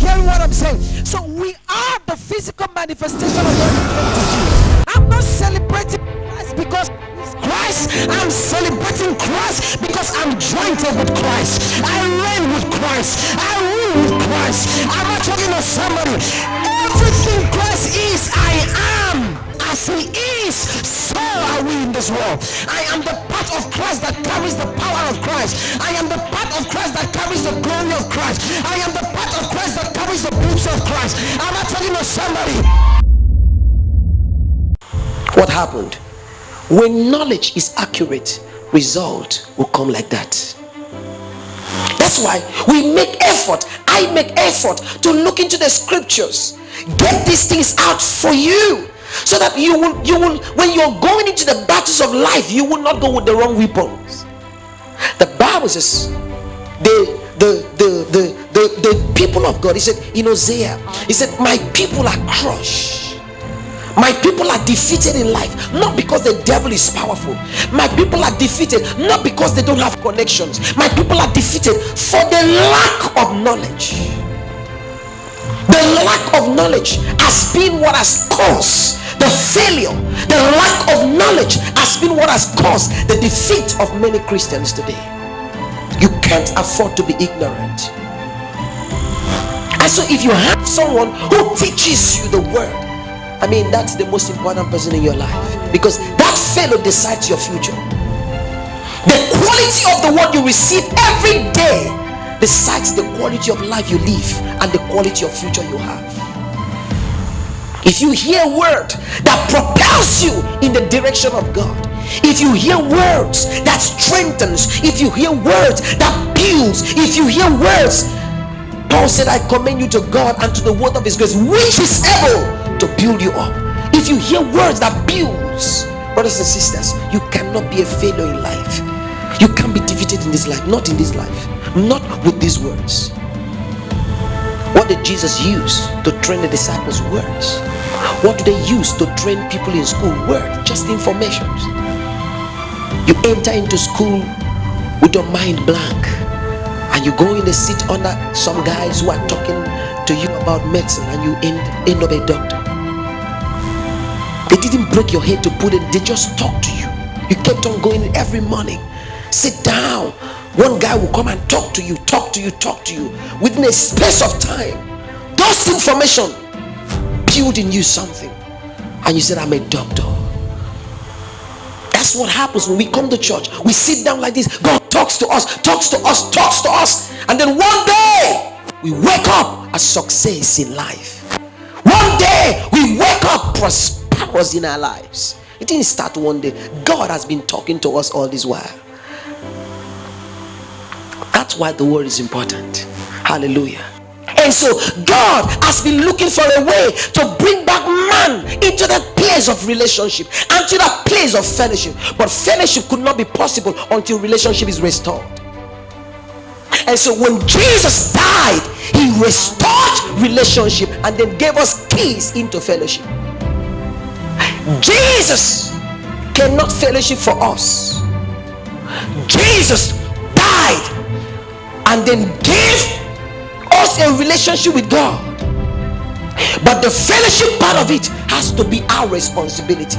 hearing what I'm saying? So we are the physical manifestation of what he came to do. I'm not celebrating Christ because he's Christ. I'm celebrating Christ because I'm jointed with Christ. I reign with Christ. I rule with Christ. I'm not talking to somebody. Everything Christ is, I am. As he is, so are we in this world. I am the part of Christ that carries the power of Christ. I am the part of Christ that carries the glory of Christ. I am the part of Christ that carries the boots of Christ. I'm not talking to somebody. What happened? When knowledge is accurate, result will come like that. That's why we make effort. I make effort to look into the scriptures, get these things out for you, so that you will when you're going into the battles of life, you will not go with the wrong weapons. The Bible says the people of God, he said in Hosea, he said, my people are crushed, my people are defeated in life, not because the devil is powerful. My people are defeated not because they don't have connections. My people are defeated for the lack of knowledge. The lack of knowledge has been what has caused the failure. The lack of knowledge has been what has caused the defeat of many Christians today. You can't afford to be ignorant. And so if you have someone who teaches you the word, I mean, that's the most important person in your life, because that fellow decides your future. The quality of the word you receive every day decides the quality of life you live and the quality of future you have. If you hear word that propels you in the direction of God, if you hear words that strengthens, if you hear words that builds, if you hear words, Paul said, I commend you to God and to the word of his grace, which is able to build you up. If you hear words that builds, brothers and sisters, you cannot be a failure in life. You can't be defeated in this life. Not in this life. Not with these words. What did Jesus use to train the disciples? Words. What do they use to train people in school? Words. Just information. You enter into school with your mind blank, and you go in the seat under some guys who are talking to you about medicine, and you end up a doctor. They didn't break your head to put it, they just talked to you. You kept on going every morning. Sit down. One guy will come and talk to you within a space of time. Those information build in you something, and you said, I'm a doctor. That's what happens when we come to church. We sit down like this. God talks to us, and then one day we wake up as success in life. One day we wake up prosperous in our lives. It didn't start one day. God has been talking to us all this while. That's why the word is important. Hallelujah. And so God has been looking for a way to bring back man into that place of relationship and to that place of fellowship. But fellowship could not be possible until relationship is restored. And so when Jesus died, he restored relationship and then gave us keys into fellowship. Jesus cannot fellowship for us. Jesus died and then gave us a relationship with God, but the fellowship part of it has to be our responsibility.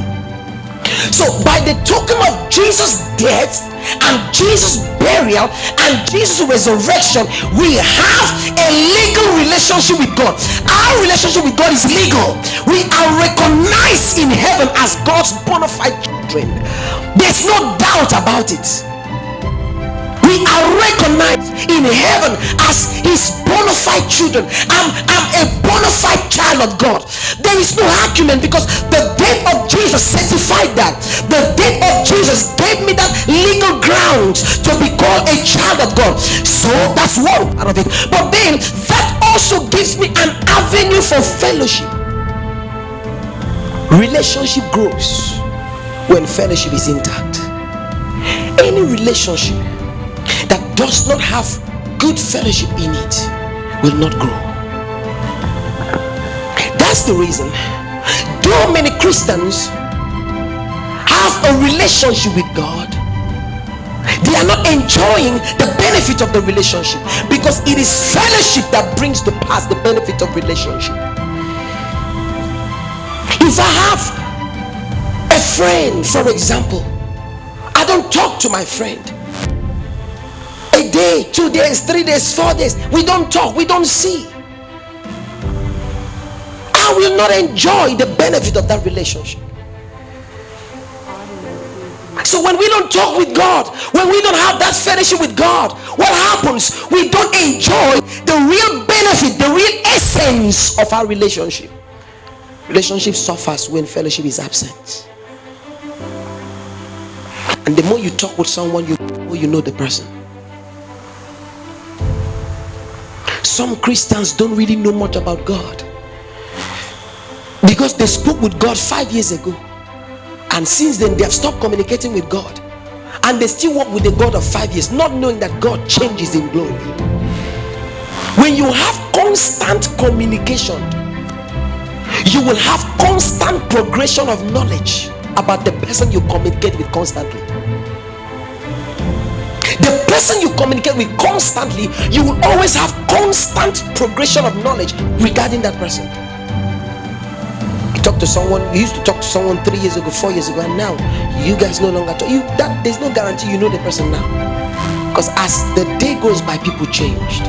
So by the token of Jesus' death and Jesus' burial and Jesus' resurrection, we have a legal relationship with God. Our relationship with God is legal. We are recognized in heaven as God's bona fide children. There's no doubt about it. We are recognized in heaven as his bona fide children. I'm a bona fide child of God. There is no argument, because the death of Jesus certified that. The death of Jesus gave me that legal grounds to be called a child of God. So that's one part of it. But then that also gives me an avenue for fellowship. Relationship grows when fellowship is intact. Any relationship that does not have good fellowship in it will not grow. That's the reason though many Christians have a relationship with God, They are not enjoying the benefit of the relationship, because it is fellowship that brings to pass the benefit of relationship. If I have a friend, for example, I don't talk to my friend a day, 2 days, 3 days, 4 days, we don't talk, we don't see, I will not enjoy the benefit of that relationship. So when we don't talk with God, when we don't have that fellowship with God, what happens? We don't enjoy the real benefit, the real essence of our relationship. Relationship suffers when fellowship is absent. And the more you talk with someone, the more you know the person. Some Christians don't really know much about God, because they spoke with God 5 years ago, and since then they have stopped communicating with God, and they still walk with the God of 5 years, not knowing that God changes in glory. When you have constant communication, you will have constant progression of knowledge about the person you communicate with constantly. The person you communicate with constantly, you will always have constant progression of knowledge regarding that person. Talk to someone, you used to talk to someone 3 years ago, 4 years ago, and now you guys no longer talk. There's no guarantee you know the person now, because as the day goes by, people changed.